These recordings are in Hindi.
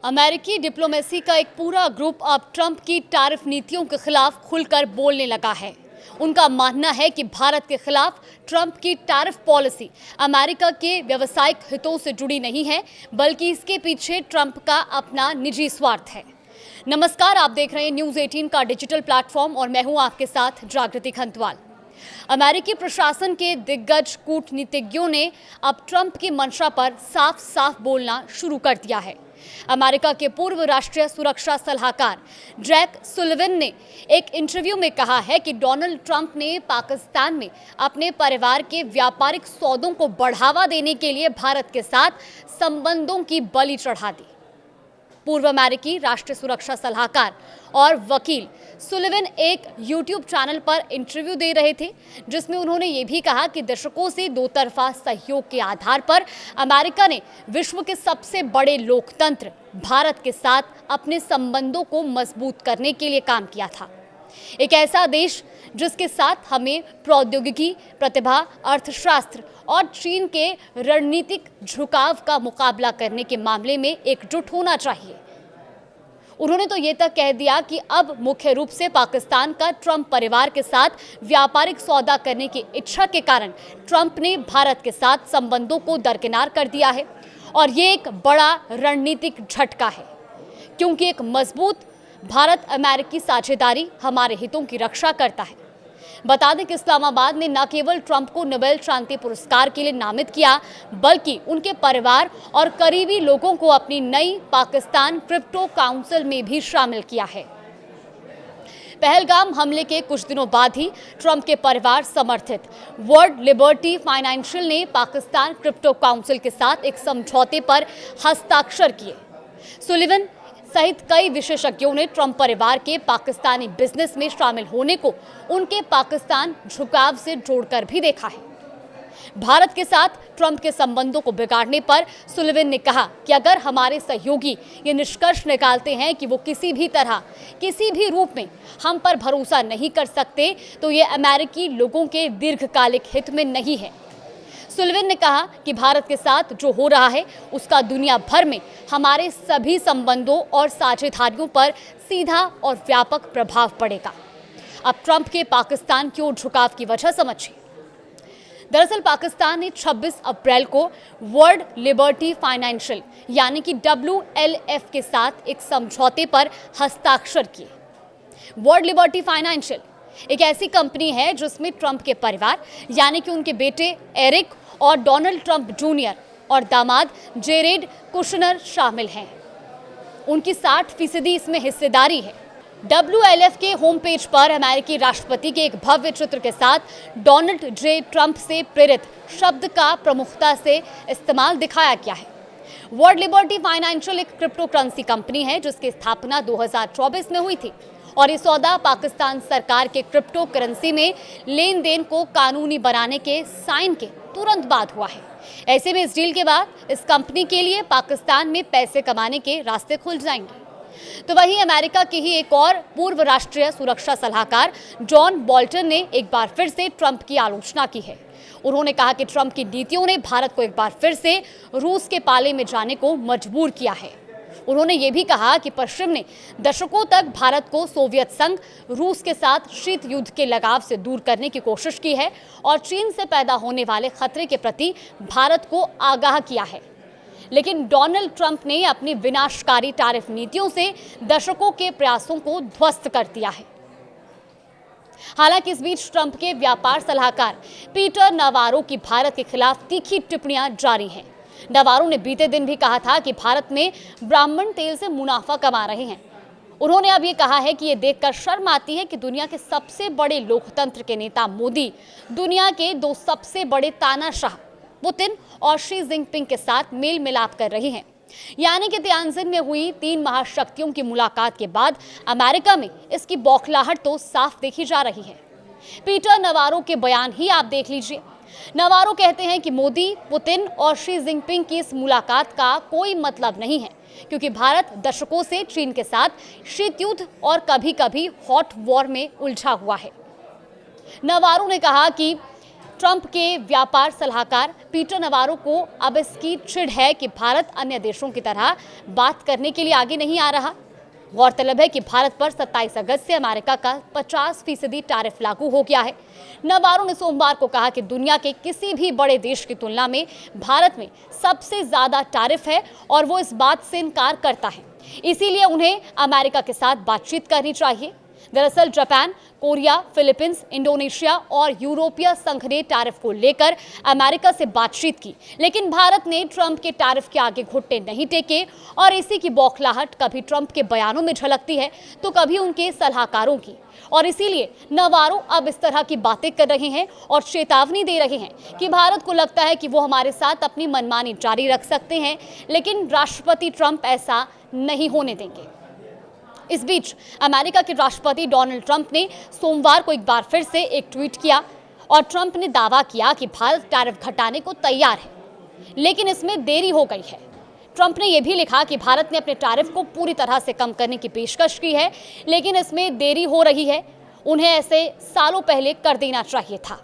अमेरिकी डिप्लोमेसी का एक पूरा ग्रुप अब ट्रंप की टैरिफ नीतियों के खिलाफ खुलकर बोलने लगा है। उनका मानना है कि भारत के खिलाफ ट्रंप की टैरिफ पॉलिसी अमेरिका के व्यावसायिक हितों से जुड़ी नहीं है, बल्कि इसके पीछे ट्रंप का अपना निजी स्वार्थ है। नमस्कार, आप देख रहे हैं न्यूज़ 18 का डिजिटल प्लेटफॉर्म और मैं हूं आपके साथ जागृति खंतवाल। अमेरिकी प्रशासन के दिग्गज कूटनीतिज्ञों ने अब ट्रंप की मंशा पर साफ साफ बोलना शुरू कर दिया है। अमेरिका के पूर्व राष्ट्रीय सुरक्षा सलाहकार जैक सुलिवन ने एक इंटरव्यू में कहा है कि डोनाल्ड ट्रंप ने पाकिस्तान में अपने परिवार के व्यापारिक सौदों को बढ़ावा देने के लिए भारत के साथ संबंधों की बलि चढ़ा दी। पूर्व अमेरिकी राष्ट्रीय सुरक्षा सलाहकार और वकील सुलिवन एक YouTube चैनल पर इंटरव्यू दे रहे थे, जिसमें उन्होंने ये भी कहा कि दशकों से दो तरफा सहयोग के आधार पर अमेरिका ने विश्व के सबसे बड़े लोकतंत्र भारत के साथ अपने संबंधों को मजबूत करने के लिए काम किया था। एक ऐसा देश जिसके साथ हमें प्रौद्योगिकी, प्रतिभा, अर्थशास्त्र और चीन के रणनीतिक झुकाव का मुकाबला करने के मामले में एकजुट होना चाहिए। उन्होंने तो ये तक कह दिया कि अब मुख्य रूप से पाकिस्तान का ट्रंप परिवार के साथ व्यापारिक सौदा करने की इच्छा के कारण ट्रंप ने भारत के साथ संबंधों को दरकिनार कर दिया है, और ये एक बड़ा रणनीतिक झटका है, क्योंकि एक मजबूत भारत अमेरिकी साझेदारी हमारे हितों की रक्षा करता है। बता दें कि इस्लामाबाद ने न केवल ट्रंप को नोबेल शांति पुरस्कार के लिए नामित किया, बल्कि उनके परिवार और करीबी लोगों को अपनी नई पाकिस्तान क्रिप्टो काउंसिल में भी शामिल किया है। पहलगाम हमले के कुछ दिनों बाद ही ट्रंप के परिवार समर्थित वर्ल्ड लिबर्टी फाइनेंशियल ने पाकिस्तान क्रिप्टो काउंसिल के साथ एक समझौते पर हस्ताक्षर किए। सुलिवन सहित कई विशेषज्ञों ने ट्रंप परिवार के पाकिस्तानी बिजनेस में शामिल होने को उनके पाकिस्तान झुकाव से जोड़कर भी देखा है। भारत के साथ ट्रंप के संबंधों को बिगाड़ने पर सुलिवन ने कहा कि अगर हमारे सहयोगी ये निष्कर्ष निकालते हैं कि वो किसी भी तरह, किसी भी रूप में हम पर भरोसा नहीं कर सकते, तो ये अमेरिकी लोगों के दीर्घकालिक हित में नहीं है। सुलिवन ने कहा कि भारत के साथ जो हो रहा है उसका दुनिया भर में हमारे सभी संबंधों और साझेदारियों पर सीधा और व्यापक प्रभाव पड़ेगा। अब ट्रंप के पाकिस्तान की ओर झुकाव की वजह समझिए। दरअसल पाकिस्तान ने 26 अप्रैल को वर्ल्ड लिबर्टी फाइनेंशियल यानी कि WLF के साथ एक समझौते पर हस्ताक्षर किए। वर्ल्ड लिबर्टी फाइनेंशियल एक ऐसी कंपनी है जिसमें ट्रंप के परिवार यानी कि उनके बेटे एरिक और डोनाल्ड ट्रंप जूनियर और दामाद जेरेड कुशनर शामिल हैं। उनकी 60% इसमें हिस्सेदारी है। WLF के होम पेज पर अमेरिकी राष्ट्रपति के एक भव्य चित्र के साथ डोनाल्ड जे ट्रंप से प्रेरित शब्द का प्रमुखता से इस्तेमाल दिखाया गया है। वर्ल्ड लिबर्टी फाइनेंशियल एक क्रिप्टो करेंसी कंपनी है जिसकी स्थापना 2024 में हुई थी, और ये सौदा पाकिस्तान सरकार के क्रिप्टो करेंसी में लेन देन को कानूनी बनाने के साइन के तुरंत बाद हुआ है। ऐसे में इस डील के बाद इस कंपनी के लिए पाकिस्तान में पैसे कमाने के रास्ते खुल जाएंगे। तो वहीं अमेरिका के ही एक और पूर्व राष्ट्रीय सुरक्षा सलाहकार जॉन बोल्टन ने एक बार फिर से ट्रंप की आलोचना की है। उन्होंने कहा कि ट्रंप की नीतियों ने भारत को एक बार फिर से रूस के पाले में जाने को मजबूर किया है। उन्होंने ये भी कहा कि पश्चिम ने दशकों तक भारत को सोवियत संघ, रूस के साथ शीत युद्ध के लगाव से दूर करने की कोशिश की है, और चीन से पैदा होने वाले खतरे के प्रति भारत को आगाह किया है। लेकिन डोनाल्ड ट्रंप ने अपनी विनाशकारी टैरिफ नीतियों से दशकों के प्रयासों को ध्वस्त कर दिया है। हालांकि इस बीच ट्रंप के व्यापार सलाहकार पीटर नावारो की भारत के खिलाफ तीखी टिप्पणियां जारी हैं। नावारो ने बीते दिन भी कहा था कि भारत में ब्राह्मण तेल से मुनाफा कमा रहे हैं। उन्होंने अब ये कहा है कि ये देखकर शर्म आती है कि दुनिया के सबसे बड़े लोकतंत्र के नेता मोदी दुनिया के दो सबसे बड़े तानाशाह पुतिन और शी जिनपिंग के साथ मेल मिलाप कर रहे हैं। यानी कि तियानजिन में हुई 3 महाशक्तियों की मुलाकात के बाद अमेरिका में इसकी बौखलाहट तो साफ देखी जा रही है। पीटर नावारो के बयान ही आप देख लीजिए। नावारो कहते हैं कि मोदी, पुतिन और शी जिनपिंग की इस मुलाकात का कोई मतलब नहीं है, क्योंकि भारत दशकों से चीन के साथ शीत युद्ध और कभी-कभी हॉट वॉर में उलझा हुआ है। नावारो ने कहा कि ट्रंप के व्यापार सलाहकार पीटर नवारो को अब इसकी चिढ़ है कि भारत अन्य देशों की तरह बात करने के लिए आगे नहीं आ रहा। गौरतलब है कि भारत पर 27 अगस्त से अमेरिका का 50% टैरिफ लागू हो गया है। नवारो ने सोमवार को कहा कि दुनिया के किसी भी बड़े देश की तुलना में भारत में सबसे ज्यादा टैरिफ है और वो इस बात से इनकार करता है, इसीलिए उन्हें अमेरिका के साथ बातचीत करनी चाहिए। दरअसल जापान, कोरिया, फिलीपींस, इंडोनेशिया और यूरोपीय संघ ने टैरिफ को लेकर अमेरिका से बातचीत की, लेकिन भारत ने ट्रंप के टैरिफ के आगे घुटने नहीं टेके और इसी की बौखलाहट कभी ट्रंप के बयानों में झलकती है तो कभी उनके सलाहकारों की। और इसीलिए नवारो अब इस तरह की बातें कर रहे हैं और चेतावनी दे रहे हैं कि भारत को लगता है कि वो हमारे साथ अपनी मनमानी जारी रख सकते हैं, लेकिन राष्ट्रपति ट्रंप ऐसा नहीं होने देंगे। इस बीच अमेरिका के राष्ट्रपति डोनाल्ड ट्रंप ने सोमवार को एक बार फिर से एक ट्वीट किया और ट्रंप ने दावा किया कि भारत टैरिफ घटाने को तैयार है, लेकिन इसमें देरी हो गई है। ट्रंप ने यह भी लिखा कि भारत ने अपने टैरिफ को पूरी तरह से कम करने की पेशकश की है, लेकिन इसमें देरी हो रही है, उन्हें ऐसे सालों पहले कर देना चाहिए था।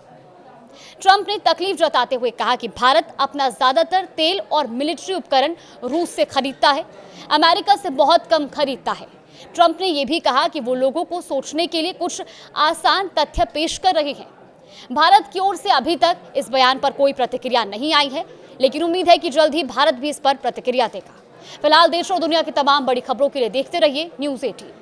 ट्रंप ने तकलीफ जताते हुए कहा कि भारत अपना ज्यादातर तेल और मिलिट्री उपकरण रूस से खरीदता है, अमेरिका से बहुत कम खरीदता है। ट्रंप ने यह भी कहा कि वो लोगों को सोचने के लिए कुछ आसान तथ्य पेश कर रहे हैं। भारत की ओर से अभी तक इस बयान पर कोई प्रतिक्रिया नहीं आई है, लेकिन उम्मीद है कि जल्द ही भारत भी इस पर प्रतिक्रिया देगा। फिलहाल देश और दुनिया की तमाम बड़ी खबरों के लिए देखते रहिए न्यूज़ 18।